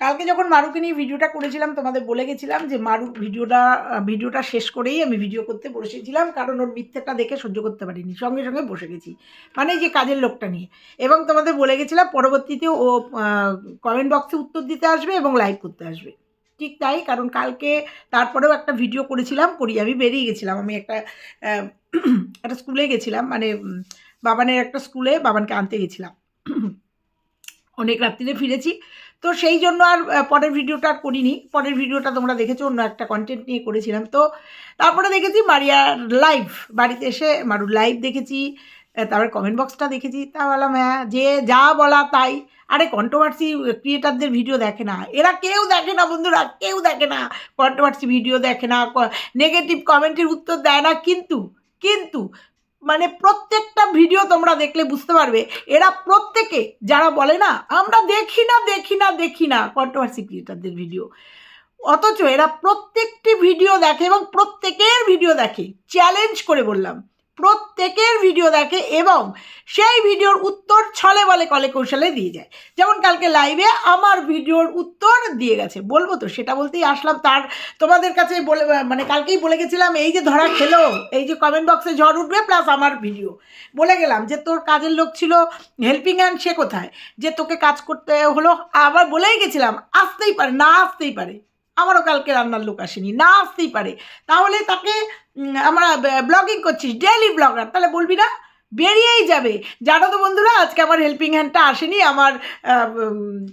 কালকে যখন মারুকে নিয়ে ভিডিওটা করেছিলাম তোমাদের বলে গেছিলাম যে মারু ভিডিওটা শেষ করেই আমি ভিডিও করতে বসেছিলাম, কারণ ওর মিথ্যেটা দেখে সহ্য করতে পারিনি, সঙ্গে সঙ্গে বসে গেছি, মানে যে কাজের লোকটা নিয়ে। এবং তোমাদের বলে গেছিলাম পরবর্তীতে ও কমেন্ট বক্সে উত্তর দিতে আসবে এবং লাইভ করতে আসবে। ঠিক তাই, কারণ কালকে তারপরেও একটা ভিডিও করেছিলাম, আমি বেরিয়ে গেছিলাম, আমি একটা স্কুলে গেছিলাম, মানে বাবানের একটা স্কুলে বাবানকে আনতে গেছিলাম, অনেক রাত্রিরে ফিরেছি, তো সেই জন্য আর পরের ভিডিওটা আর করিনি। পরের ভিডিওটা তোমরা দেখেছো, অন্য একটা কন্টেন্ট নিয়ে করেছিলাম। তো তারপরে দেখেছি মারিয়ার লাইভ, বাড়িতে এসে মারুর লাইভ দেখেছি, তারপরে কমেন্ট বক্সটা দেখেছি, তা বললাম হ্যাঁ, যে যা বলা তাই। আরে কন্ট্রোভার্সি ক্রিয়েটারদের ভিডিও দেখে না, এরা কেউ দেখে না বন্ধুরা, কেউ দেখে না, কন্ট্রোভার্সি ভিডিও দেখে না, নেগেটিভ কমেন্টের উত্তর দেয় না, কিন্তু কিন্তু মানে প্রত্যেকটা ভিডিও তোমরা দেখলে বুঝতে পারবে এরা প্রত্যেকে যারা বলে না আমরা দেখি না কন্ট্রোভার্সি ক্রিয়েটারদের ভিডিও, অথচ এরা প্রত্যেকটি ভিডিও দেখে এবং প্রত্যেকের ভিডিও দেখে, চ্যালেঞ্জ করে বললাম, প্রত্যেকের ভিডিও দেখে এবং সেই ভিডিওর উত্তর ছলে বলে কলে কৌশলে দিয়ে যায়। যেমন কালকে লাইভে আমার ভিডিওর উত্তর দিয়ে গেছে, বলবো তো, সেটা বলতেই আসলাম। তার তোমাদের কাছে বলে, মানে কালকেই বলে গেছিলাম এই যে ধরা খেলো, এই যে কমেন্ট বক্সে ঝড় উঠবে প্লাস আমার ভিডিও, বলে গেলাম যে তোর কাজের লোক ছিল হেল্পিং হ্যান্ড, সে কোথায়, যে তোকে কাজ করতে হলো। আবার বলেই গেছিলাম আসতেই পারে, না আসতেই পারে, আমারও কালকে রান্নার লোক আসেনি, না আসতেই পারে, তাহলে তাকে আমরা ব্লগিং করছিস, ডেইলি ব্লগার, তাহলে বলবি না, বেরিয়েই যাবে। জানো তো বন্ধুরা, আজকে আমার হেল্পিং হ্যান্ডটা আসেনি, আমার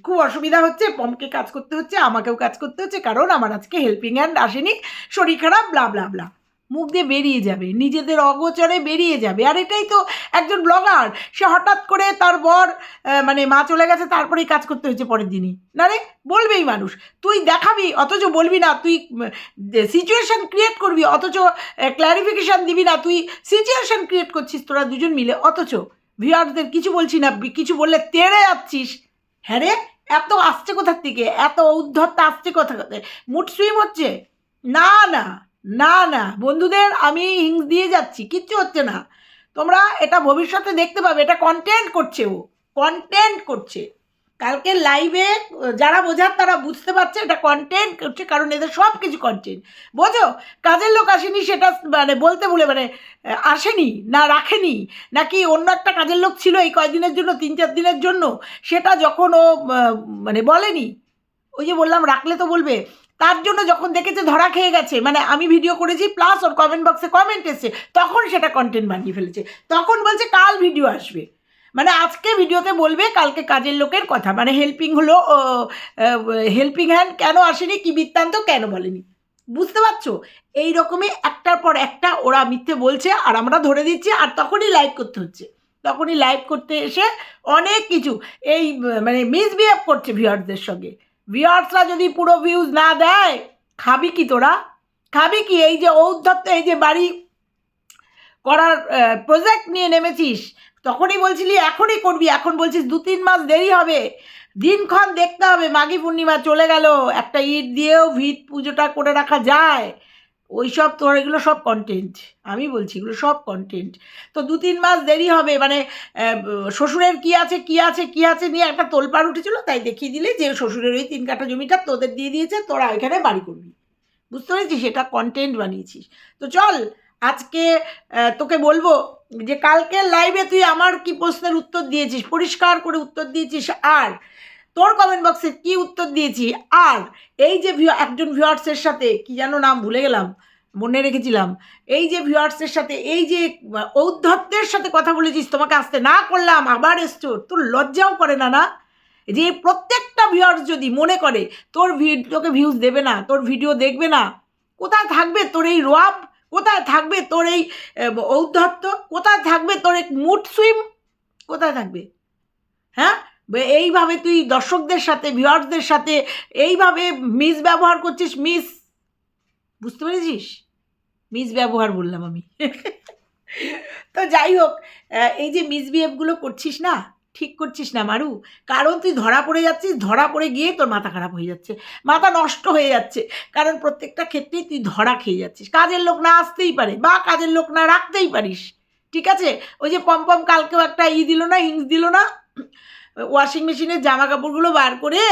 খুব অসুবিধা হচ্ছে, পমকে কাজ করতে হচ্ছে, আমাকেও কাজ করতে হচ্ছে, কারণ আমার আজকে হেল্পিং হ্যান্ড আসেনি, শরীর খারাপ, ব্লা ব্লা ব্লা, মুখ দিয়ে বেরিয়ে যাবে, নিজেদের অগোচরে বেরিয়ে যাবে। আর এটাই তো একজন ব্লগার, সে হঠাৎ করে তার বর মানে মা চলে গেছে, তারপরেই কাজ করতে হয়েছে পরের দিনই, না রে, বলবেই মানুষ, তুই দেখাবি অথচ বলবি না, তুই সিচুয়েশান ক্রিয়েট করবি অথচ ক্ল্যারিফিকেশান দিবি না, তুই সিচুয়েশান ক্রিয়েট করছিস তোরা দুজন মিলে, অথচ ভিউয়ারদের কিছু বলছি না, কিছু বললে তেড়ে যাচ্ছিস। হ্যাঁ রে, এত আসছে কোথার থেকে, এত উদ্ধত্ত আসছে কোথা কোথায়, মুড সুইং হচ্ছে, না না না না বন্ধুদের, আমি হিংস দিয়ে যাচ্ছি, কিচ্ছু হচ্ছে না, তোমরা এটা ভবিষ্যতে দেখতে পাবে, এটা কন্টেন্ট করছে, ও কন্টেন্ট করছে। কালকে লাইভে যারা বোঝার তারা বুঝতে পারছে এটা কন্টেন্ট করছে, কারণ এদের সব কিছু কন্টেন্ট, বোঝো, কাজের লোক আসেনি সেটা মানে বলতে বলে, মানে আসেনি না, রাখেনি, নাকি অন্য একটা কাজের লোক ছিল এই কয়দিনের জন্য, 3-4 দিনের জন্য, সেটা যখন ও মানে বলেনি, ওই যে বললাম রাখলে তো বলবে, তার জন্য যখন দেখেছে ধরা খেয়ে গেছে, মানে আমি ভিডিও করেছি প্লাস ওর কমেন্ট বক্সে কমেন্ট এসেছে, তখন সেটা কন্টেন্ট বানিয়ে ফেলেছে, তখন বলছে কাল ভিডিও আসবে, মানে আজকে ভিডিওতে বলবে কালকে কাজের লোকের কথা, মানে হেল্পিং হলো, হেল্পিং হ্যান্ড কেন আসেনি, কি বৃত্তান্ত, কেন বলেনি, বুঝতে পারছো? এই রকমই একটার পর একটা ওরা মিথ্যে বলছে আর আমরা ধরে দিচ্ছি, আর তখনই লাইভ করতে হচ্ছে, তখনই লাইভ করতে এসে অনেক কিছু এই মানে মিসবিহেভ করছে ভিউয়ার্সদের সঙ্গে। ভিউয়ার্সরা যদি পুরো ভিউজ না দেয়, খাবি কি তোরা, খাবি কি? এই যে ঔদ্ধত্য, এই যে বাড়ি করার প্রজেক্ট নিয়ে নেমেছিস, তখনই বলছিলি এখনই করবি, এখন বলছিস 2-3 মাস দেরি হবে, দিনক্ষণ দেখতে হবে, মাঘী পূর্ণিমা চলে গেল, একটা ইট দিয়েও ভিত পুজোটা করে রাখা যায়, ওই সব তোর এগুলো সব কন্টেন্ট, আমি বলছি এগুলো সব কন্টেন্ট। তো 2-3 মাস দেরি হবে, মানে শ্বশুরের কী আছে নিয়ে একটা তোলপাড় উঠেছিল, তাই দেখিয়ে দিলে যে শ্বশুরের ওই 3 কাঠা জমিটা তোদের দিয়ে দিয়েছে, তোরা ওইখানে বাড়ি করবি, বুঝতে পেরেছিস, সেটা কন্টেন্ট বানিয়েছিস। তো চল আজকে তোকে বলবো যে কালকে লাইভে তুই আমার কি প্রশ্নের উত্তর দিয়েছিস, পরিষ্কার করে উত্তর দিয়েছিস, আর তোর কমেন্ট বক্সে কি উত্তর দিয়েছি, আর এই যে একজন ভিউয়ার্সের সাথে কি যেন নাম ভুলে গেলাম, মনে রেখেছিলাম, এই যে ভিউয়ার্সের সাথে এই যে ঔদ্ধত্যের সাথে কথা বলেছিস, তোমাকে আসতে না করলাম, আবার এসছো, তোর লজ্জাও করে না, না, যে প্রত্যেকটা ভিউয়ার্স যদি মনে করে তোর তোকে ভিউজ দেবে না, তোর ভিডিও দেখবে না, কোথায় থাকবে তোর এই রোয়াব, কোথায় থাকবে তোর এই ঔদ্ধত্য, কোথায় থাকবে তোর এই মুড সুইং, কোথায় থাকবে? হ্যাঁ, এইভাবে তুই দর্শকদের সাথে, ভিউয়ার্সদের সাথে এইভাবে ব্যবহার করছিস, বুঝতে পেরেছিস, ব্যবহার বললাম আমি। তো যাই হোক, এই যে মিসবিহেভগুলো করছিস না, ঠিক করছিস না মারু, কারণ তুই ধরা পড়ে যাচ্ছিস, ধরা পড়ে গিয়ে তোর মাথা খারাপ হয়ে যাচ্ছে, মাথা নষ্ট হয়ে যাচ্ছে, কারণ প্রত্যেকটা ক্ষেত্রেই তুই ধরা খেয়ে যাচ্ছিস, কাজের লোক না আসতেই পারে বা কাজের লোক না রাখতেই পারিস, ঠিক আছে? ওই যে পম কালকেও একটা দিল না, হিংস দিল না, ওয়াশিং মেশিনের জামা কাপড়গুলো বার করে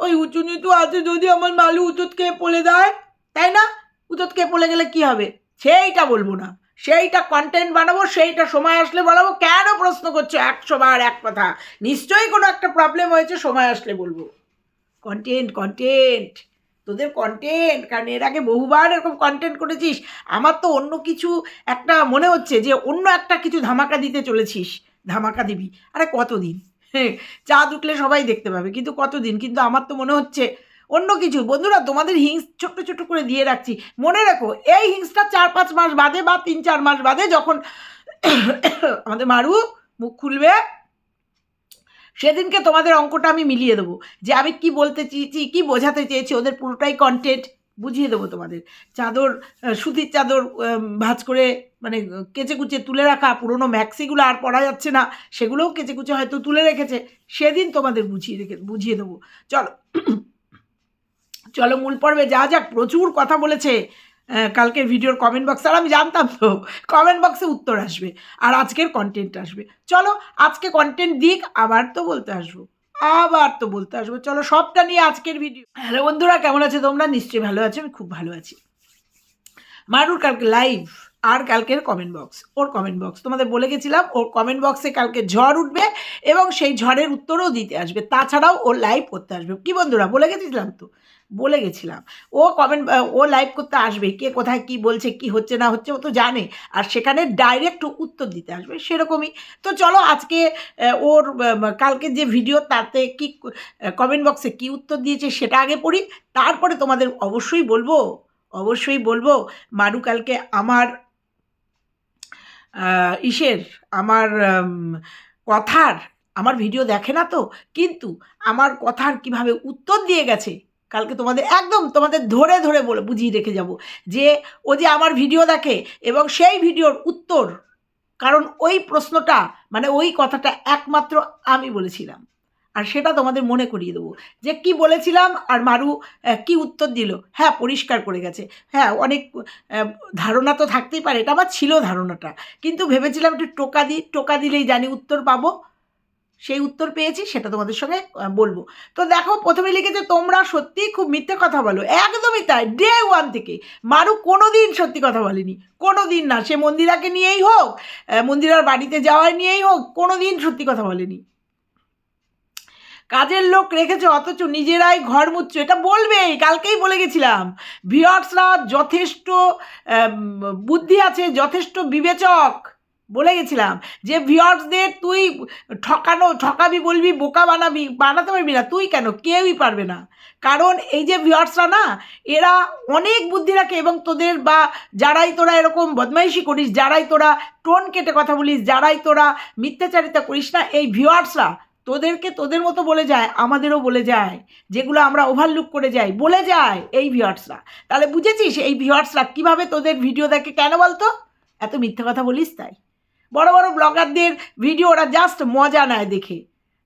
ওই উঁচু নিচু আছে, যদি আমার মালু উঁচুত খেয়ে পড়ে দেয়, তাই না? উঁচুত খেয়ে পড়ে গেলে কি হবে সেইটা বলবো না, সেইটা কন্টেন্ট বানাবো, সেইটা সময় আসলে বলাবো। কেন প্রশ্ন করছো 100 বার এক কথা? নিশ্চয়ই কোনো একটা প্রবলেম হয়েছে, সময় আসলে বলবো। কন্টেন্ট কন্টেন্ট তোদের কন্টেন্ট, কারণ এর আগে বহুবার এরকম কন্টেন্ট করেছিস। আমার তো অন্য কিছু একটা মনে হচ্ছে যে অন্য একটা কিছু ধামাকা দিতে চলেছিস, ধামাকা দিবি। আরে কতদিন? চাঁদ উঠলে সবাই দেখতে পাবে, কিন্তু কতদিন? কিন্তু আমার তো মনে হচ্ছে অন্য কিছু। বন্ধুরা, তোমাদের হিংস ছোট্ট ছোট্ট করে দিয়ে রাখছি, মনে রাখো এই হিংসটা 4-5 মাস বাদে বা 3-4 মাস বাদে যখন আমাদের মারু মুখ খুলবে, সেদিনকে তোমাদের অঙ্কটা আমি মিলিয়ে দেবো, যে আমি কি বলতে চেয়েছি, কি বোঝাতে চেয়েছি, ওদের পুরোটাই কন্টেন্ট বুঝিয়ে দেবো তোমাদের। চাদর, সুতির চাদর ভাঁজ করে মানে কেচে কুচে তুলে রাখা, পুরোনো ম্যাক্সিগুলো আর পরা যাচ্ছে না, সেগুলোও কেচে কুচে হয়তো তুলে রেখেছে, সেদিন তোমাদের বুঝিয়ে দেবো। চলো চলো মূল পর্বে যা যাক। প্রচুর কথা বলেছে কালকের ভিডিওর কমেন্ট বক্সে, আর আমি জানতাম তো কমেন্ট বক্সে উত্তর আসবে আর আজকের কন্টেন্ট আসবে। চলো আজকে কন্টেন্ট দিক, আবার তো বলতে আসবো। চলো সবটা নিয়ে আজকের ভিডিও। হ্যালো বন্ধুরা, কেমন আছে তোমরা? নিশ্চয়ই ভালো আছো, আমি খুব ভালো আছি। মারুর কালকে লাইভ আর কালকের কমেন্ট বক্স, ওর কমেন্ট বক্স তোমাদের বলে গেছিলাম, ওর কমেন্ট বক্সে কালকে ঝড় উঠবে এবং সেই ঝড়ের উত্তরও দিতে আসবে, তাছাড়াও ও লাইভ করতে আসবে। কি বন্ধুরা, বলে গেছিলাম ও লাইভ করতে আসবে, কে কোথায় কি বলছে, কি হচ্ছে না হচ্ছে ও তো জানে, আর সেখানে ডাইরেক্ট উত্তর দিতে আসবে, সেরকমই। তো চলো আজকে ওর কালকে যে ভিডিও, তাতে কি কমেন্ট বক্সে কি উত্তর দিয়েছে সেটা আগে পড়ি, তারপরে তোমাদের অবশ্যই বলবো মারু কালকে আমার আমার কথার, আমার ভিডিও দেখে না তো, কিন্তু আমার কথার কিভাবে উত্তর দিয়ে গেছে কালকে তোমাদের একদম ধরে ধরে বুঝিয়ে রেখে যাব, যে ও যে আমার ভিডিও দেখে এবং সেই ভিডিওর উত্তর, কারণ ওই প্রশ্নটা মানে ওই কথাটা একমাত্র আমি বলেছিলাম, আর সেটা তোমাদের মনে করিয়ে দেবো যে কি বলেছিলাম আর মারু কি উত্তর দিল। হ্যাঁ, পরিষ্কার করে গেছে। হ্যাঁ, অনেক ধারণা তো থাকতেই পারে, এটা আমার ছিল ধারণাটা, কিন্তু ভেবেছিলাম একটু টোকা দিলেই জানি উত্তর পাবো, সেই উত্তর পেয়েছি, সেটা তোমাদের সঙ্গে বলবো। তো দেখো, প্রথমে লিখেছে তোমরা সত্যিই খুব মিথ্যে কথা বলো। একদমই তাই, ডে 1 থেকে মারু কোনো দিন সত্যি কথা বলেনি, কোনো দিন না। সে মন্দিরাকে নিয়েই হোক, মন্দিরার বাড়িতে যাওয়ায় নিয়েই হোক, কোনো দিন সত্যি কথা বলেনি। কাজের লোক রেখেছে অথচ নিজেরাই ঘর মুচ্ছ, এটা বলবেই, কালকেই বলে গেছিলাম। ভিউয়ার্সরা যথেষ্ট বুদ্ধি আছে, যথেষ্ট বিবেচক, বলে গেছিলাম যে ভিউয়ার্সদের তুই ঠকাবি, বলবি, বোকা বানাতে পারবি না। তুই কেন, কেউই পারবে না, কারণ এই যে ভিউয়ার্সরা না, এরা অনেক বুদ্ধি রাখে, এবং তোদের বা যারাই তোরা এরকম বদমাইশি করিস, যারাই তোরা টোন কেটে কথা বলিস, যারাই তোরা মিথ্যাচারিতা করিস না, এই ভিউয়ার্সরা তোদেরকে তোদের মতো বলে যায়, আমাদেরও বলে যায়, যেগুলো আমরা ওভারলুক করে যাই, বলে যায় এই ভিউয়ার্সরা। তাহলে বুঝেছিস এই ভিউয়ার্সরা কীভাবে তোদের ভিডিও দেখে? কেন বলতো? এত মিথ্যে কথা বলিস তাই। বড় বড় ব্লগারদের ভিডিও ওরা জাস্ট মজা নেয় দেখে,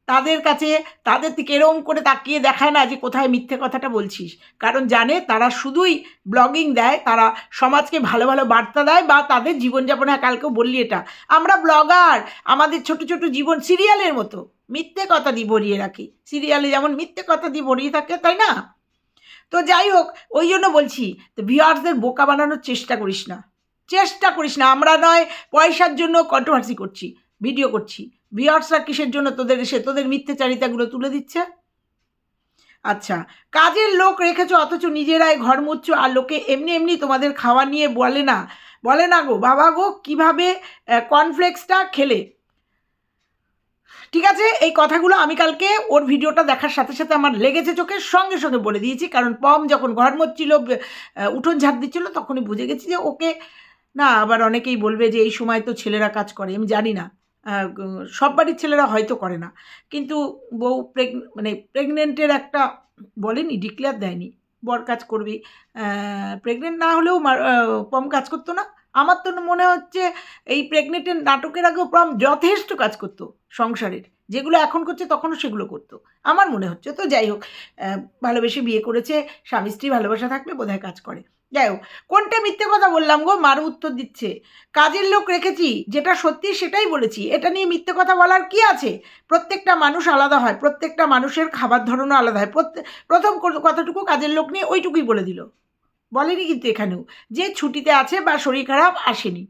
তাদের থেকে এরকম করে তাকিয়ে দেখায় না যে কোথায় মিথ্যে কথাটা বলছিস, কারণ জানে তারা শুধুই ব্লগিং দেয়, তারা সমাজকে ভালো ভালো বার্তা দেয়, বা তাদের জীবনযাপনে, কালকেও বললি এটা, আমরা ব্লগার, আমাদের ছোট ছোট জীবন সিরিয়ালের মতো মিথ্যে কথা দিয়ে ভরিয়ে রাখি, সিরিয়ালে যেমন মিথ্যে কথা দিয়ে ভরিয়ে থাকে, তাই না? তো যাই হোক, ওই জন্য বলছি, তো ভিউয়ার্সদের বোকা বানানোর চেষ্টা করিস না। আমরা নয় পয়সার জন্য কন্ট্রোভার্সি করছি, ভিডিও করছি, ভিউয়ার্সরা কিসের জন্য তোদের মিথ্যেচারিতাগুলো তুলে দিচ্ছে? আচ্ছা, কাজের লোক রেখেছো অথচ নিজেরাই ঘর মুচ্ছ, আর লোকে এমনি এমনি তোমাদের খাওয়া নিয়ে বলে না গো বাবা গো, কীভাবে কর্নফ্লেক্সটা খেলে। ঠিক আছে, এই কথাগুলো আমি কালকে ওর ভিডিওটা দেখার সাথে সাথে আমার লেগেছে চোখের, সঙ্গে সঙ্গে বলে দিয়েছি, কারণ পম যখন ঘর মুচ্ছিল, উঠোন ঝাড় দিচ্ছিল, তখনই বুঝে গেছি যে ওকে না। আবার অনেকেই বলবে যে এই সময় তো ছেলেরা কাজ করে, আমি জানি না, সব বাড়ির ছেলেরা হয়তো করে না, কিন্তু বউ প্রেগনেন্টের একটা বলেনি, ডিক্লেয়ার দেয়নি বর কাজ করবি, প্রেগনেন্ট না হলেও পম কাজ করতো না? আমার তো মনে হচ্ছে এই প্রেগনেন্টের নাটকের আগেও পম যথেষ্ট কাজ করতো সংসারের, যেগুলো এখন করছে তখনও সেগুলো করতো আমার মনে হচ্ছে। তো যাই হোক, ভালোবেসে বিয়ে করেছে, স্বামী স্ত্রী ভালোবাসা থাকলে বোধহয় কাজ করে। যাই হোক, কোনটা মিথ্যে কথা বললাম গো? মারু উত্তর দিচ্ছে, কাজের লোক রেখেছি, যেটা সত্যি সেটাই বলেছি, এটা নিয়ে মিথ্যে কথা বলার কি আছে? প্রত্যেকটা মানুষ আলাদা হয়, প্রত্যেকটা মানুষের খাবার ধরনও আলাদা হয়। প্রথম কথাটুকু কাজের লোক নিয়ে ওইটুকুই বলে দিল, বলেনি কিন্তু এখানেও যে ছুটিতে আছে বা শরীর খারাপ আসেনি,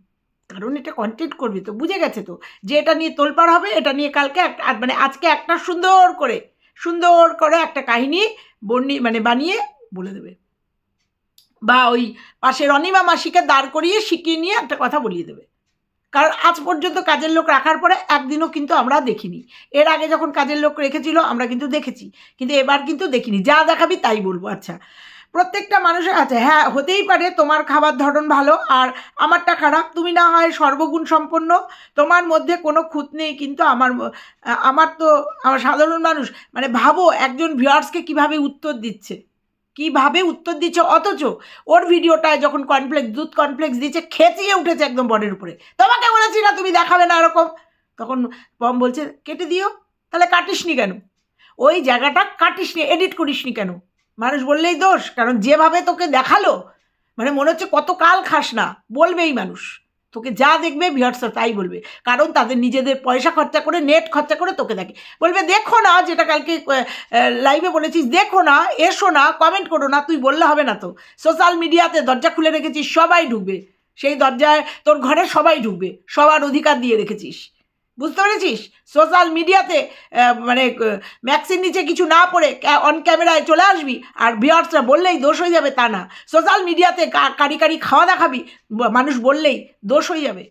কারণ এটা কন্টেন্ট করবে তো, বুঝে গেছে তো যে এটা নিয়ে তোলপাড় হবে, এটা নিয়ে কালকে মানে আজকে একটা সুন্দর করে একটা কাহিনী বানিয়ে বলে দেবে, বা ওই পাশের অনিমা মাসিকে দাঁড় করিয়ে শিখিয়ে নিয়ে একটা কথা বলিয়ে দেবে। কারণ আজ পর্যন্ত কাজের লোক রাখার পরে একদিনও কিন্তু আমরা দেখিনি। এর আগে যখন কাজের লোক রেখেছিল আমরা কিন্তু দেখেছি, কিন্তু এবার কিন্তু দেখিনি। যা দেখাবি তাই বলবো। আচ্ছা, প্রত্যেকটা মানুষের আছে, হ্যাঁ হতেই পারে তোমার খাবার ধরন ভালো আর আমারটা খারাপ, তুমি না হয় সর্বগুণ সম্পন্ন, তোমার মধ্যে কোনো খুঁত নেই, কিন্তু আমার তো আমার সাধারণ মানুষ, মানে ভাবো একজন ভিউয়ার্সকে কীভাবে উত্তর দিচ্ছে, অথচ ওর ভিডিওটায় যখন দুধ কর্নফ্লেক্স দিচ্ছে খেঁচিয়ে উঠেছে একদম বডির উপরে, তোমাকে বলেছি না তুমি দেখাবে না এরকম, তখন পম বলছে কেটে দিও, তাহলে কাটিসনি কেন? ওই জায়গাটা কাটিসনি, এডিট করিসনি কেন? মানুষ বললেই দোষ, কারণ যেভাবে তোকে দেখালো মানে মনে হচ্ছে কত কাল খাস না, বলবেই মানুষ, তোকে যা দেখবে ভিউয়ার্সরা তাই বলবে, কারণ তাদের নিজেদের পয়সা খরচা করে নেট খরচা করে তোকে দেখে, বলবে দেখো না, যেটা কালকে লাইভে বলেছিস, দেখো না, এসো না, কমেন্ট করো না, তুই বললে হবে না তো, সোশ্যাল মিডিয়াতে দরজা খুলে রেখেছিস, সবাই ঢুকবে, সেই দরজায় তোর ঘরে সবাই ঢুকবে, সবার অধিকার দিয়ে রেখেছিস, বুঝতে পেরেছিস? সোশ্যাল মিডিয়াতে মানে ম্যাক্সির নিচে কিছু না পড়ে অন ক্যামেরায় চলে আসবি, আর ভিউয়ার্সরা বললেই দোষ হয়ে যাবে তা না, সোশ্যাল মিডিয়াতে কারি খাওয়া দেখাবি, মানুষ বললেই দোষ হয়ে যাবে,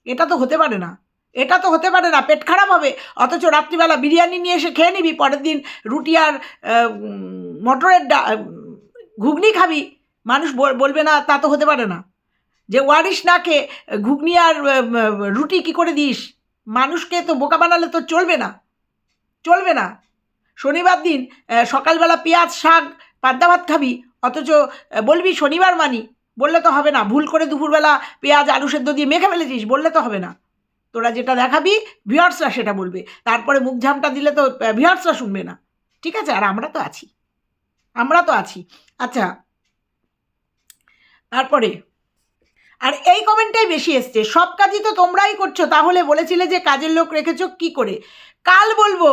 এটা তো হতে পারে না, এটা তো হতে পারে না, পেট খারাপ হবে, অথচ রাত্রিবেলা বিরিয়ানি নিয়ে এসে খেয়ে নিবি, পরের দিন রুটি আর মটরের ঘুগনি খাবি, মানুষ বলবে না, তা তো হতে পারে না, যে ওয়ারিশ না খেয়ে ঘুগনি আর রুটি কি করে দিস, মানুষকে তো বোকা বানালে তো চলবে না, চলবে না। শনিবার দিন সকালবেলা পেঁয়াজ শাক পান্তা ভাত খাবি, অথচ বলবি শনিবার মানি, বললে তো হবে না, ভুল করে দুপুরবেলা পেঁয়াজ আলু সেদ্ধ দিয়ে মেখে ফেলেছিস, বললে তো হবে না, তোরা যেটা দেখাবি ভিউয়ার্সরা সেটা বলবে, তারপরে মুখ ঝামটা দিলে তো ভিউয়ার্সরা শুনবে না, ঠিক আছে? আর আমরা তো আছি, আমরা তো আছি। আচ্ছা, তারপরে আর এই কমেন্টটাই বেশি এসছে, সব কাজই তো তোমরাই করছো, তাহলে বলেছিলে যে কাজের লোক রেখেছো কি করে? কাল বলবো,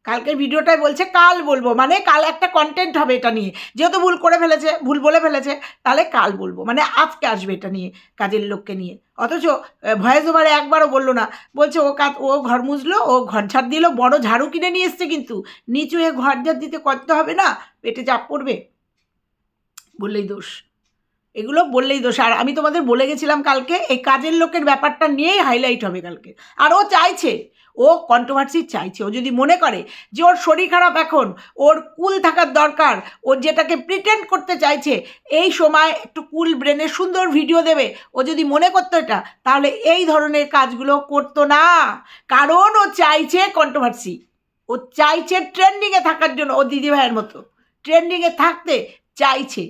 কালকের ভিডিওটাই বলছে কাল বলবো, মানে কাল একটা কন্টেন্ট হবে এটা নিয়ে, যেহেতু ভুল করে ফেলেছে, ভুল বলে ফেলেছে, তাহলে কাল বলবো, মানে আজকে আসবে এটা নিয়ে, কাজের লোককে নিয়ে, অথচ ভয়েস ওভারে একবারও বললো না, বলছে ও ঘর মুছলো, ও ঘর ঝাড় দিল, বড় ঝাড়ু কিনে নিয়ে এসছে, কিন্তু নিচু হয়ে ঘর ঝাড় দিতে করতে হবে না, পেটে চাপ পড়বে, বললেই দোষ, এগুলো বললেই দোষ। আর আমি তোমাদের বলে গেছিলাম কালকে এই কাজের লোকের ব্যাপারটা নিয়েই হাইলাইট হবে কালকে, আর ও চাইছে, ও কন্ট্রোভার্সি চাইছে, ও যদি মনে করে যে ওর শরীর খারাপ, এখন ওর কুল থাকার দরকার, ও যেটাকে প্রিটেন্ড করতে চাইছে, এই সময় একটু কুল ব্রেনে সুন্দর ভিডিও দেবে, ও যদি মনে করতো এটা, তাহলে এই ধরনের কাজগুলো করতো না, কারণ ও চাইছে কন্ট্রোভার্সি, ও চাইছে ট্রেন্ডিংয়ে থাকার জন্য, ও দিদিভাইয়ের মতো ট্রেন্ডিংয়ে থাকতে চাইছে,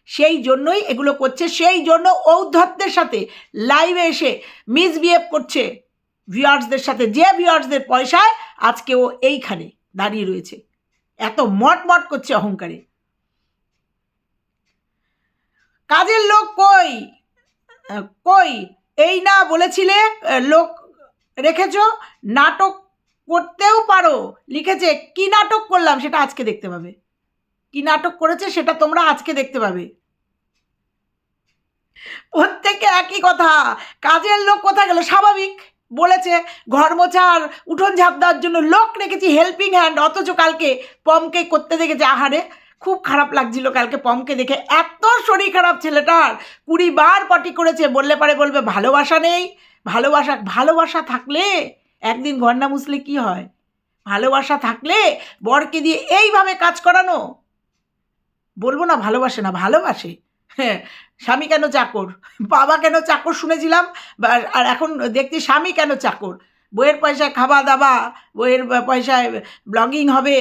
সেই জন্যই এগুলো করছে, সেই জন্য ঔদ্ধত্যের সাথে লাইভে এসে মিসবিহেভ করছে ভিউয়ার্সদের সাথে, যে ভিউয়ার্সদের পয়সায় আজকে ও এইখানে দাঁড়িয়ে রয়েছে, এত মট করছে অহংকারে। কাজের লোক কই কই, এই না বলেছিলে লোক রেখেছ, নাটক করতেও পারো, লিখেছে, কি নাটক করলাম সেটা আজকে দেখতে পাবে, কি নাটক করেছে সেটা তোমরা আজকে দেখতে পাবে। প্রত্যেকে একই কথা, কাজের লোক কোথায় গেল? স্বাভাবিক বলেছে ঘর মোছার উঠোন ঝাঁপ দেওয়ার জন্য লোক রেখেছি, হেল্পিং হ্যান্ড, অথচ কালকে পমকে করতে দেখেছে, আহারে খুব খারাপ লাগছিল কালকে পমকে দেখে, এত শরীর খারাপ ছেলেটার, 20 বার পটি করেছে, বললে পারে বলবে ভালোবাসা নেই, ভালোবাসা থাকলে একদিন ঘর না মুছলে কি হয়, ভালোবাসা থাকলে বরকে দিয়ে এইভাবে কাজ করানো, বলবো না ভালোবাসে না, ভালোবাসে, হ্যাঁ, স্বামী কেন চাকর, বাবা কেন চাকর শুনেছিলাম, আর এখন দেখছি স্বামী কেন চাকর, বইয়ের পয়সায় খাওয়া দাওয়া, বইয়ের পয়সায় ব্লগিং হবে,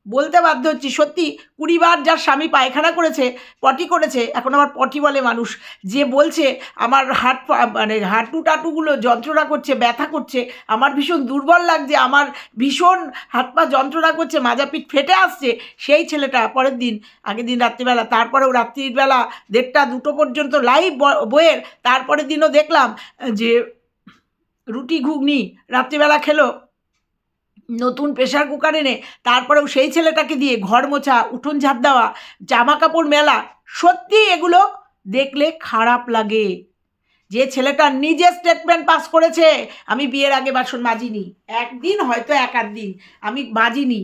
বলতে বাধ্য হচ্ছি সত্যি 20 বার যার স্বামী পায়খানা করেছে, পটি করেছে, এখন আবার পটি বলে মানুষ, যে বলছে আমার মানে হাঁটু টাটুগুলো যন্ত্রণা করছে, ব্যথা করছে, আমার ভীষণ দুর্বল লাগছে, আমার ভীষণ হাত পা যন্ত্রণা করছে, মাজা পিঠ ফেটে আসছে, সেই ছেলেটা পরের দিন, আগের দিন রাত্রিবেলা, তারপরেও রাত্রিবেলা 1টা 2টো পর্যন্ত লাইভ বইয়ের, তারপরের দিনও দেখলাম যে রুটি ঘুগনি রাত্রিবেলা খেলো নতুন প্রেশার কুকার এনে, তারপরেও সেই ছেলেটাকে দিয়ে ঘর মোছা, উঠোন ঝাড় দেওয়া, জামা কাপড় মেলা। সত্যি এগুলো দেখলে খারাপ লাগে। যে ছেলেটা নিজে স্টেটমেন্ট পাস করেছে আমি বিয়ের আগে বাসন মাজিনি, একদিন হয়তো এক আধ দিন আমি মাজিনি,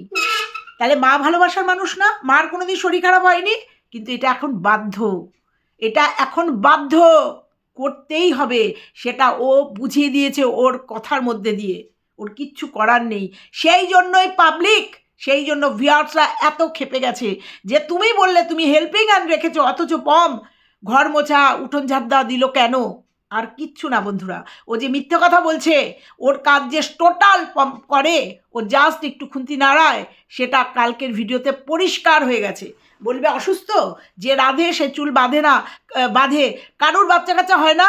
তাহলে মা ভালোবাসার মানুষ না? মার কোনোদিন শরীর খারাপ হয়নি, কিন্তু এটা এখন বাধ্য, এটা এখন বাধ্য করতেই হবে। সেটা ও বুঝিয়ে দিয়েছে ওর কথার মধ্যে দিয়ে, ওর কিচ্ছু করার নেই। সেই জন্যই পাবলিক, সেই জন্য ভিউয়ার্সরা এত ক্ষেপে গেছে যে তুমি বললে তুমি হেল্পিং হ্যান্ড রেখেছো, অথচ পম ঘর মোছা উঠোন ঝাড় দেওয়া দিল কেন? আর কিচ্ছু না বন্ধুরা, ও যে মিথ্যে কথা বলছে, ওর কাজ যে টোটাল করে, ও জাস্ট একটু খুন্তি নাড়ায়, সেটা কালকের ভিডিওতে পরিষ্কার হয়ে গেছে। বলবে অসুস্থ, যে রাধে সে চুল বাঁধে না, বাঁধে, কারুর বাচ্চা কাচ্চা হয় না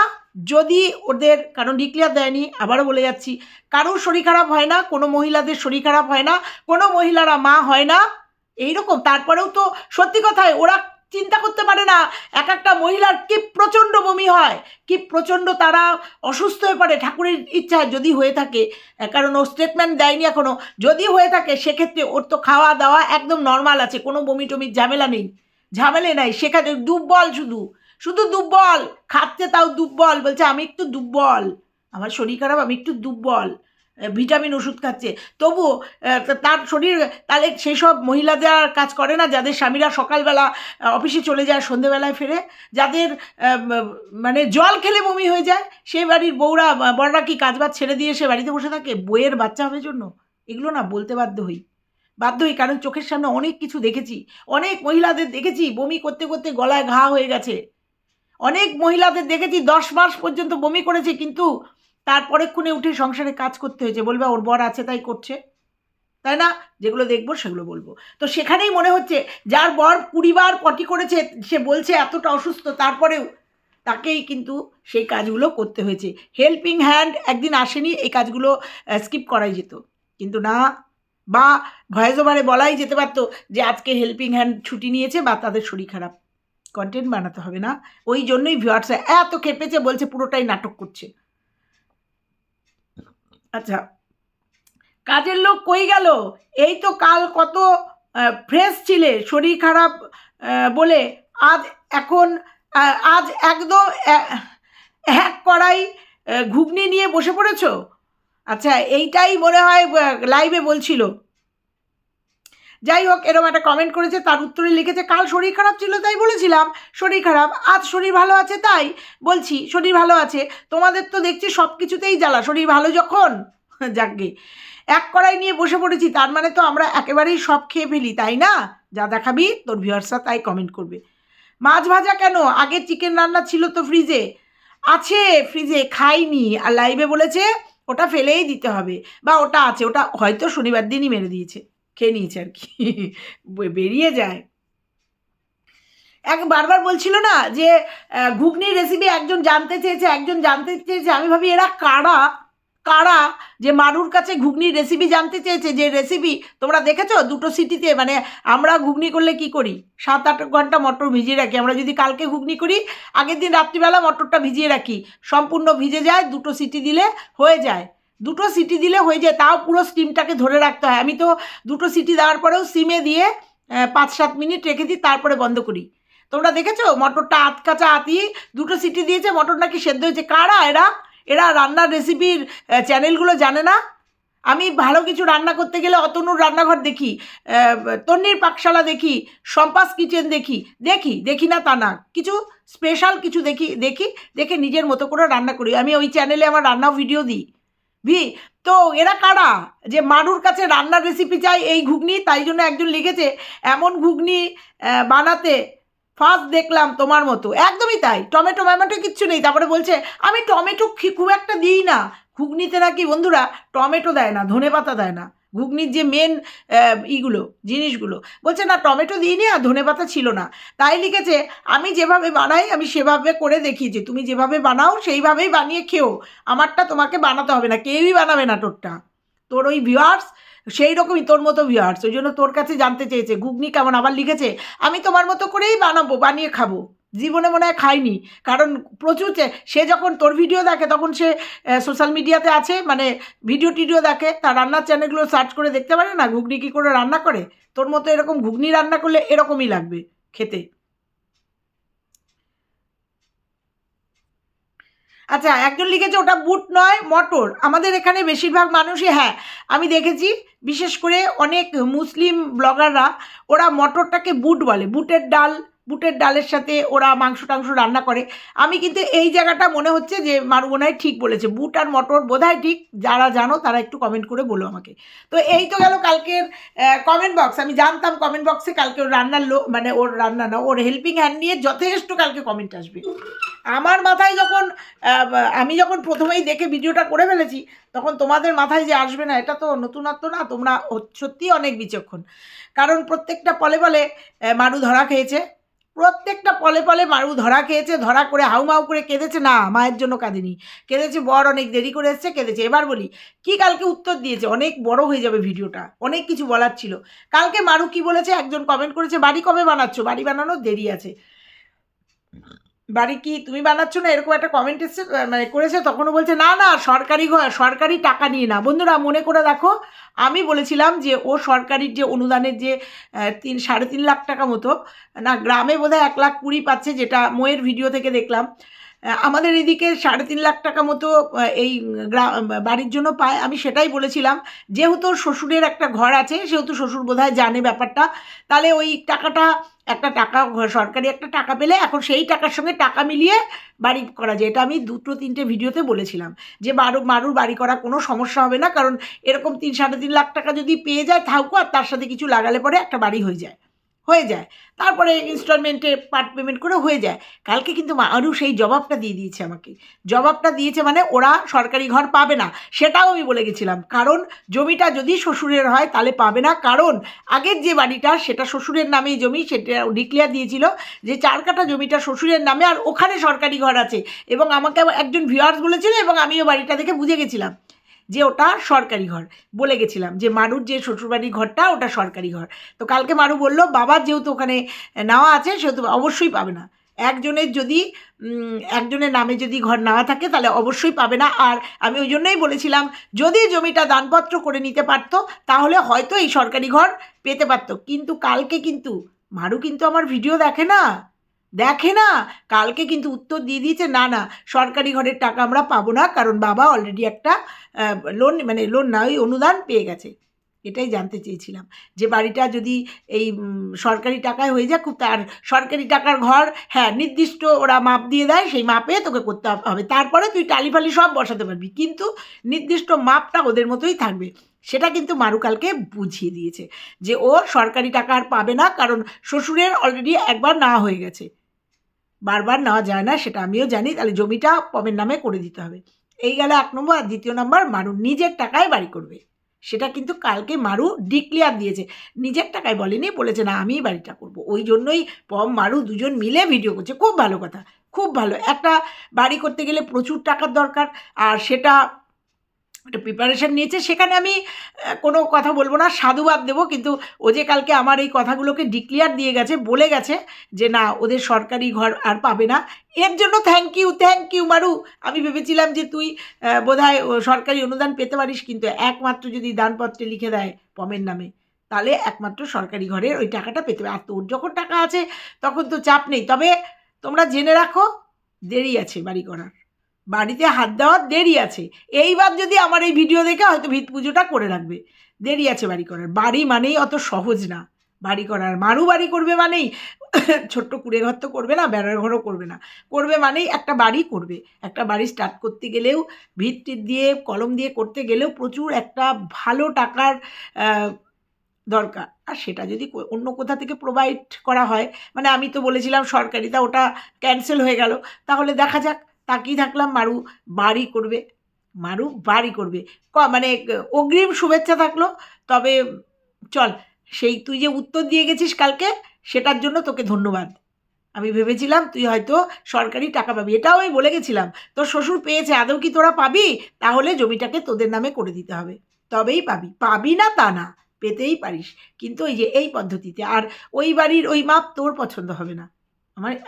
যদি ওদের, কারণ ডিক্লেয়ার দেয়নি, আবারও বলে যাচ্ছি, কারুর শরীর খারাপ হয় না, কোনো মহিলাদের শরীর খারাপ হয় না, কোনো মহিলারা মা হয় না এইরকম। তারপরেও তো সত্যি কথায় ওরা চিন্তা করতে পারে না এক একটা মহিলার কি প্রচণ্ড বমি হয়, কি প্রচণ্ড তারা অসুস্থ হয়ে পড়ে ঠাকুরের ইচ্ছায় যদি হয়ে থাকে, কারণ ও স্টেটমেন্ট দেয়নি এখনও, যদি হয়ে থাকে সেক্ষেত্রে ওর তো খাওয়া দাওয়া একদম নর্মাল আছে, কোনো বমি টমির ঝামেলা নেই, ঝামেলা নাই, সেখানে দুর্বল, শুধু শুধু দুর্বল, খাচ্ছে তাও দুর্বল, বলছে আমি একটু দুর্বল, আমার শরীর খারাপ, আমি একটু দুর্বল, ভিটামিন ওষুধ খাচ্ছে, তবুও তার শরীর, তাহলে সেই সব মহিলাদের আর কাজ করে না যাদের স্বামীরা সকালবেলা অফিসে চলে যায়, সন্ধেবেলায় ফেরে, যাদের মানে জল খেলে বমি হয়ে যায়, সেই বাড়ির বউরা বড়রা কি কাজবাজ ছেড়ে দিয়ে সে বাড়িতে বসে থাকে বইয়ের বাচ্চা হবে জন্য? এগুলো না বলতে বাধ্য হই, কারণ চোখের সামনে অনেক কিছু দেখেছি, অনেক মহিলাদের দেখেছি বমি করতে করতে গলায় ঘা হয়ে গেছে, অনেক মহিলাদের দেখেছি 10 মাস পর্যন্ত বমি করেছে, কিন্তু তারপরেক্ষণে উঠে সংসারে কাজ করতে হয়েছে, বলবে ওর বর আছে তাই করছে, তাই না? যেগুলো দেখবো সেগুলো বলবো। তো সেখানেই মনে হচ্ছে যার বর 20 বার পটি করেছে, সে বলছে এতটা অসুস্থ, তারপরেও তাকেই কিন্তু সেই কাজগুলো করতে হয়েছে। হেল্পিং হ্যান্ড একদিন আসেনি, এই কাজগুলো স্কিপ করাই যেত, কিন্তু না, বা ভয়েস ওভারে বলাই যেতে পারতো যে আজকে হেল্পিং হ্যান্ড ছুটি নিয়েছে বা তাদের শরীর খারাপ, কন্টেন্ট বানাতে হবে না? ওই জন্যই ভিউয়ার্সরা এত খেপেছে, বলছে পুরোটাই নাটক করছে। আচ্ছা, কাজের লোক কই গেল? এই তো কাল কত ফ্রেশ ছিলে, শরীর খারাপ বলে আজ এখন আজ একদম এক কড়াই ঘুগনি নিয়ে বসে পড়েছ? আচ্ছা, এইটাই মনে হয় লাইভে বলছিল। যাই হোক, এরকম একটা কমেন্ট করেছে, তার উত্তরে লিখেছে কাল শরীর খারাপ ছিল তাই বলেছিলাম শরীর খারাপ, আজ শরীর ভালো আছে তাই বলছি শরীর ভালো আছে। তোমাদের তো দেখছি সব কিছুতেই জ্বালা, শরীর ভালো যখন যাকগে, এক কড়াই নিয়ে বসে পড়েছি, তার মানে তো আমরা একেবারেই সব খেয়ে ফেলি, তাই না? যা দেখাবি তোর ভিউয়ার্সরা তাই কমেন্ট করবে। মাছ ভাজা কেন? আগে চিকেন রান্না ছিল তো ফ্রিজে, আছে ফ্রিজে, খাইনি, আর লাইভে বলেছে ওটা ফেলেই দিতে হবে, বা ওটা আছে, ওটা হয়তো শনিবার দিনই মেরে দিয়েছে, খেয়ে নিয়েছে আর কি, বেরিয়ে যায়। বারবার বলছিল না যে ঘুগনির রেসিপি একজন জানতে চেয়েছে, আমি ভাবি এরা কারা কারা যে মারুর কাছে ঘুগনির রেসিপি জানতে চেয়েছে, যে রেসিপি তোমরা দেখেছো 2টো সিটিতে, মানে আমরা ঘুগনি করলে কি করি, 7-8 ঘন্টা মটর ভিজিয়ে রাখি, আমরা যদি কালকে ঘুগনি করি আগের দিন রাত্রিবেলা মটরটা ভিজিয়ে রাখি, সম্পূর্ণ ভিজে যায়, 2টো সিটি দিলে হয়ে যায়, 2টো সিটি দিলে হয়ে যায়, তাও পুরো স্টিমটাকে ধরে রাখতে হয়। আমি তো 2টো সিটি দেওয়ার পরেও সিমে দিয়ে 5-7 মিনিট রেখে দিই, তারপরে বন্ধ করি। তোমরা দেখেছো মটরটা কাঁচা আতি 2টো সিটি দিয়েছে, মটর নাকি সেদ্ধ হয়েছে। কারা এরা? এরা রান্নার রেসিপির চ্যানেলগুলো জানে না? আমি ভালো কিছু রান্না করতে গেলে অতনুর রান্নাঘর দেখি, তন্নির পাকশালা দেখি, সম্পাস কিচেন দেখি না তা না, কিছু স্পেশাল কিছু দেখে নিজের মতো করে রান্না করি। আমি ওই চ্যানেলে আমার রান্না ভিডিও দিই। তো এরা কারা যে মারুর কাছে রান্নার রেসিপি চাই এই ঘুগনি? তাই জন্য একজন লিখেছে এমন ঘুগনি বানাতে ফার্স্ট দেখলাম তোমার মতো, একদমই তাই, টমেটো ম্যামেটো কিচ্ছু নেই। তারপরে বলছে আমি টমেটো খুব একটা দিই না ঘুগনিতে, নাকি বন্ধুরা টমেটো দেয় না, ধনেপাতা দেয় না, ঘুগনির যে মেন ইগুলো জিনিসগুলো। বলছে না টমেটো দিইনি আর ধনেপাতা ছিল না। তাই লিখেছে আমি যেভাবে বানাই আমি সেভাবে করে দেখিয়েছি, তুমি যেভাবে বানাও সেইভাবেই বানিয়ে খেও, আমারটা তোমাকে বানাতে হবে না, কেউই বানাবে না তোরটা। তোর ওই ভিউয়ার্স সেই রকমই তোর মতো ভিউয়ার্স, ওই জন্য তোর কাছে জানতে চেয়েছে ঘুগনি কেমন। আবার লিখেছে আমি তোমার মতো করেই বানাবো, বানিয়ে খাবো। জীবনে মনে হয় খাইনি, কারণ প্রচুর সে যখন তোর ভিডিও দেখে তখন সে সোশ্যাল মিডিয়াতে আছে, মানে ভিডিও টিডিও দেখে, তার রান্নার চ্যানেলগুলো সার্চ করে দেখতে পারে না ঘুগনি কী করে রান্না করে। তোর মতো এরকম ঘুগনি রান্না করলে এরকমই লাগবে খেতে। আচ্ছা, একজন লিখেছে ওটা বুট নয় মটর। আমাদের এখানে বেশিরভাগ মানুষই, হ্যাঁ আমি দেখেছি, বিশেষ করে অনেক মুসলিম ব্লগাররা ওরা মটরটাকে বুট বলে, বুটের ডাল, বুটের ডালের সাথে ওরা মাংস টাংস রান্না করে। আমি কিন্তু এই জায়গাটা মনে হচ্ছে যে মারু মনে হয় ঠিক বলেছে, বুট আর মটর বোধহয় ঠিক। যারা জানো তারা একটু কমেন্ট করে বলো আমাকে। তো এই তো গেল কালকের কমেন্ট বক্স। আমি জানতাম কমেন্ট বক্সে কালকে ওর রান্নার মানে ওর রান্না না, ওর হেল্পিং হ্যান্ড নিয়ে যথেষ্ট কালকে কমেন্ট আসবে। আমার মাথায় যখন আমি যখন প্রথমেই দেখে ভিডিওটা করে ফেলেছি, তখন তোমাদের মাথায় যে আসবে না এটা তো নতুনত্ব না। তোমরা সত্যিই অনেক বিচক্ষণ, কারণ প্রত্যেকটা পলে পলে মারু ধরা খেয়েছে, প্রত্যেকটা পলে পলে মারু ধরা খেয়েছে, ধরা করে হাউমাউ করে কেঁদেছে। না, মায়ের জন্য কাঁদেনি, কেঁদেছে বর অনেক দেরি করে এসছে, কেঁদেছে। এবার বলি কি কালকে উত্তর দিয়েছে, অনেক বড় হয়ে যাবে ভিডিওটা, অনেক কিছু বলার ছিল। কালকে মারু কি বলেছে, একজন কমেন্ট করেছে বাড়ি কবে বানাচ্ছ, বাড়ি বানানোর দেরি আছে। বাড়ি কি তুমি বানাচ্ছ না, এরকম একটা কমেন্ট এসছে, মানে করেছে। তখনও বলছে না না সরকারি ঘর, সরকারি টাকা নিয়ে না। বন্ধুরা মনে করে দেখো, আমি বলেছিলাম যে ও সরকারির যে অনুদানের যে 3.5 লাখ টাকা মতো, না গ্রামে বোধহয় 1,20,000 পাচ্ছে, যেটা মোয়ের ভিডিও থেকে দেখলাম। আমাদের এদিকে 3.5 লাখ টাকা মতো এই বাড়ির জন্য পায়। আমি সেটাই বলেছিলাম, যেহেতু ওর শ্বশুরের একটা ঘর আছে, সেহেতু শ্বশুর বোধহয় জানে ব্যাপারটা, তাহলে ওই টাকাটা, একটা টাকা সরকারি একটা টাকা পেলে এখন সেই টাকার সঙ্গে টাকা মিলিয়ে বাড়ি করা যায়। এটা আমি 2-3টে ভিডিওতে বলেছিলাম যে মারুর বাড়ি করা কোনো সমস্যা হবে না, কারণ এরকম 3-3.5 লাখ টাকা যদি পেয়ে যায় থাকো, আর তার সাথে কিছু লাগালে পরে একটা বাড়ি হয়ে যায়, তারপরে ইনস্টলমেন্টে পার্ট পেমেন্ট করে হয়ে যায়। কালকে কিন্তু মারু সেই জবাবটা দিয়ে দিয়েছে আমাকে, জবাবটা দিয়েছে মানে ওরা সরকারি ঘর পাবে না, সেটাও আমি বলে গেছিলাম। কারণ জমিটা যদি শ্বশুরের হয় তাহলে পাবে না, কারণ আগের যে বাড়িটা সেটা শ্বশুরের নামেই জমি, সেটা ডিক্লেয়ার দিয়েছিল যে 4 কাঠা জমিটা শ্বশুরের নামে, আর ওখানে সরকারি ঘর আছে। এবং আমাকে একজন ভিউয়ার্স বলেছিল, এবং আমিও বাড়িটা দেখে বুঝে গেছিলাম যে ওটা সরকারি ঘর, বলে গেছিলাম যে মারুর যে শ্বশুরবাড়ির ঘরটা ওটা সরকারি ঘর। তো কালকে মারু বলল বাবার যেহেতু ওখানে নেওয়া আছে সেহেতু অবশ্যই পাবে না। একজনের যদি একজনের নামে যদি ঘর নেওয়া থাকে তাহলে অবশ্যই পাবে না। আর আমি ওই জন্যই বলেছিলাম যদি জমিটা দানপত্র করে নিতে পারতো তাহলে হয়তো এই সরকারি ঘর পেতে পারতো। কিন্তু কালকে কিন্তু মারু কিন্তু আমার ভিডিও দেখে না, দেখে না। কালকে কিন্তু উত্তর দিয়ে দিয়েছে না না সরকারি ঘরের টাকা আমরা পাবো না, কারণ বাবা অলরেডি একটা লোন, মানে লোন না ওই অনুদান পেয়ে গেছে। এটাই জানতে চেয়েছিলাম যে বাড়িটা যদি এই সরকারি টাকায় হয়ে যায়, খুব তার সরকারি টাকার ঘর, হ্যাঁ নির্দিষ্ট ওরা মাপ দিয়ে দেয়, সেই মাপে তোকে করতে হবে, তারপরে তুই টালি ফালি সব বসাতে পারবি, কিন্তু নির্দিষ্ট মাপটা ওদের মতোই থাকবে। সেটা কিন্তু মারু কালকে বুঝিয়ে দিয়েছে যে ও সরকারি টাকা আর পাবে না, কারণ শ্বশুরের অলরেডি একবার নেওয়া হয়ে গেছে, বারবার নেওয়া যায় না, সেটা আমিও জানি। তাহলে জমিটা পমের নামে করে দিতে হবে। এই গেল 1 নম্বর। আর 2য় নম্বর, মারু নিজের টাকায় বাড়ি করবে, সেটা কিন্তু কালকে মারু ডিক্লেয়ার দিয়েছে। নিজের টাকায় বলেনি, বলেছে না আমিই বাড়িটা করব। ওই জন্যই পম মারু দুজন মিলে ভিডিও করছে। খুব ভালো কথা, খুব ভালো। একটা বাড়ি করতে গেলে প্রচুর টাকার দরকার, আর সেটা একটা প্রিপারেশান নিয়েছে, সেখানে আমি কোনো কথা বলবো না, সাধুবাদ দেবো। কিন্তু ও যে কালকে আমার এই কথাগুলোকে ডিক্লেয়ার দিয়ে গেছে, বলে গেছে যে না ওদের সরকারি ঘর আর পাবে না, এর জন্য থ্যাংক ইউ মারু। আমি ভেবেছিলাম যে তুই বোধহয় সরকারি অনুদান পেতে পারিস, কিন্তু একমাত্র যদি দানপত্রে লিখে দেয় পমের নামে তাহলে একমাত্র সরকারি ঘরের ওই টাকাটা পেতে হবে। আর তোর যখন টাকা আছে তখন তো চাপ নেই। তবে তোমরা জেনে রাখো দেরি আছে বাড়ি করার, বাড়িতে হাত দেওয়ার দেরি আছে। এইবার যদি আমার এই ভিডিও দেখে হয়তো ভিত পুজোটা করে রাখবে, দেরি আছে বাড়ি করার। বাড়ি মানেই অত সহজ না বাড়ি করার। মারু বাড়ি করবে মানেই ছোট্ট কুড়ে ঘর তো করবে না, বেড়ার ঘরও করবে না, করবে মানেই একটা বাড়ি করবে। একটা বাড়ি স্টার্ট করতে গেলেও ভিত টিত দিয়ে কলম দিয়ে করতে গেলেও প্রচুর একটা ভালো টাকার দরকার। আর সেটা যদি অন্য কোথা থেকে প্রোভাইড করা হয়, মানে আমি তো বলেছিলাম সরকারিটা, ওটা ক্যান্সেল হয়ে গেল, তাহলে দেখা যাক, তাকিয়ে থাকলাম মারু বাড়ি করবে। মারু বাড়ি করবে মানে অগ্রিম শুভেচ্ছা থাকলো। তবে চল, সেই তুই যে উত্তর দিয়ে গেছিস কালকে, সেটার জন্য তোকে ধন্যবাদ। আমি ভেবেছিলাম তুই হয়তো সরকারি টাকা পাবি, এটাও আমি বলে গেছিলাম। তোর শ্বশুর পেয়েছে, আদৌ কি তোরা পাবি? তাহলে জমিটাকে তোদের নামে করে দিতে হবে, তবেই পাবি। পাবি না তা না, পেতেই পারিস, কিন্তু ওই যে এই পদ্ধতিতে। আর ওই বাড়ির ওই মাপ তোর পছন্দ হবে না।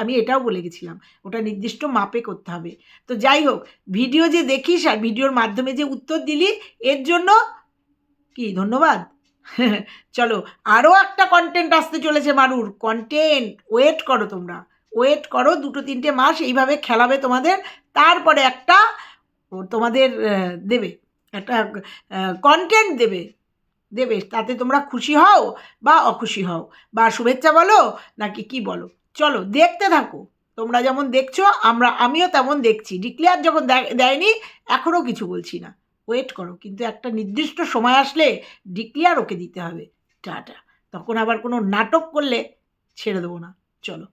আমি এটাও বলে গেছিলাম, ওটা নির্দিষ্ট মাপে করতে হবে। তো যাই হোক, ভিডিও যে দেখিস আর ভিডিওর মাধ্যমে যে উত্তর দিলি, এর জন্য কি ধন্যবাদ। চলো, আরও একটা কন্টেন্ট আসতে চলেছে মারুর কন্টেন্ট, ওয়েট করো তোমরা, ওয়েট করো। 2-3টে মাস এইভাবে খেলাবে তোমাদের, তারপরে একটা তোমাদের দেবে, একটা কন্টেন্ট দেবে। দেবে, তাতে তোমরা খুশি হও বা অখুশি হও, বা শুভেচ্ছা বলো নাকি কি বলো, চলো দেখতে থাকো। তোমরা যেমন দেখছো, আমিও তেমন দেখছি। ডিক্লেয়ার যখন দেয়নি, এখনও কিছু বলছি না, ওয়েট করো। কিন্তু একটা নির্দিষ্ট সময় আসলে ডিক্লেয়ার ওকে দিতে হবে। টাটা। তখন আবার কোনো নাটক করলে ছেড়ে দেবো না। চলো।